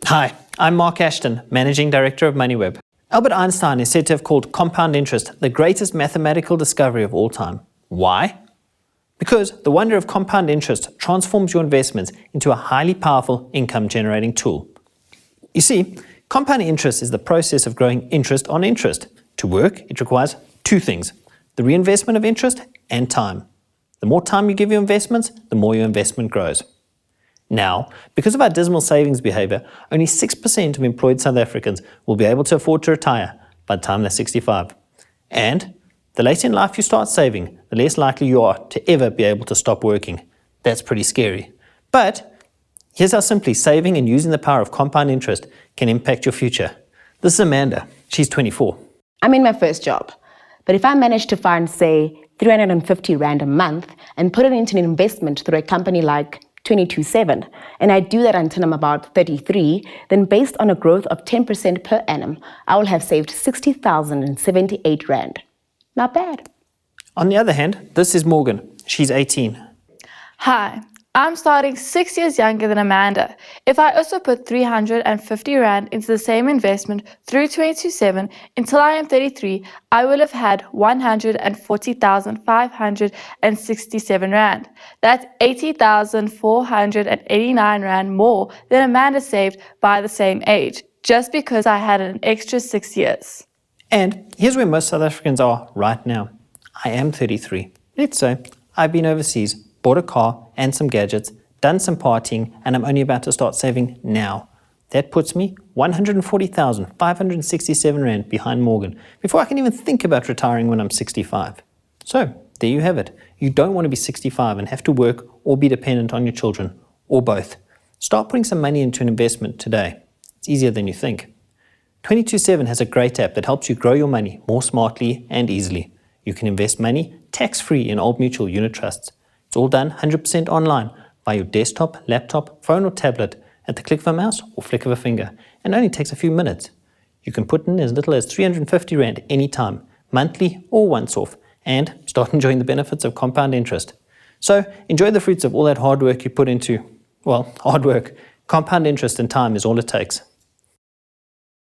Hi, I'm Mark Ashton, Managing Director of MoneyWeb. Albert Einstein is said to have called compound interest the greatest mathematical discovery of all time. Why? Because the wonder of compound interest transforms your investments into a highly powerful income-generating tool. You see, compound interest is the process of growing interest on interest. To work, it requires two things: the reinvestment of interest and time. The more time you give your investments, the more your investment grows. Now, because of our dismal savings behaviour, only 6% of employed South Africans will be able to afford to retire by the time they're 65. And the later in life you start saving, the less likely you are to ever be able to stop working. That's pretty scary. But here's how simply saving and using the power of compound interest can impact your future. This is Amanda. She's 24. I'm in my first job, but if I manage to find, say, 350 Rand a month and put it into an investment through a company like 227, and I do that until I'm about 33, then based on a growth of 10% per annum, I will have saved 60,078 Rand. Not bad. On the other hand, this is Morgan. She's 18. Hi, I'm starting 6 years younger than Amanda. If I also put 350 Rand into the same investment through 227 until I am 33, I will have had 140,567 Rand. That's 80,489 Rand more than Amanda saved by the same age, just because I had an extra 6 years. And here's where most South Africans are right now. I am 33. Let's say I've been overseas, bought a car and some gadgets, done some partying, and I'm only about to start saving now. That puts me 140,567 Rand behind Morgan before I can even think about retiring when I'm 65. So there you have it. You don't want to be 65 and have to work or be dependent on your children, or both. Start putting some money into an investment today. It's easier than you think. 227 has a great app that helps you grow your money more smartly and easily. You can invest money tax-free in Old Mutual unit trusts. It's all done 100% online via your desktop, laptop, phone or tablet at the click of a mouse or flick of a finger, and only takes a few minutes. You can put in as little as 350 Rand anytime, monthly or once off, and start enjoying the benefits of compound interest. So enjoy the fruits of all that hard work you put into, well, hard work. Compound interest and time is all it takes.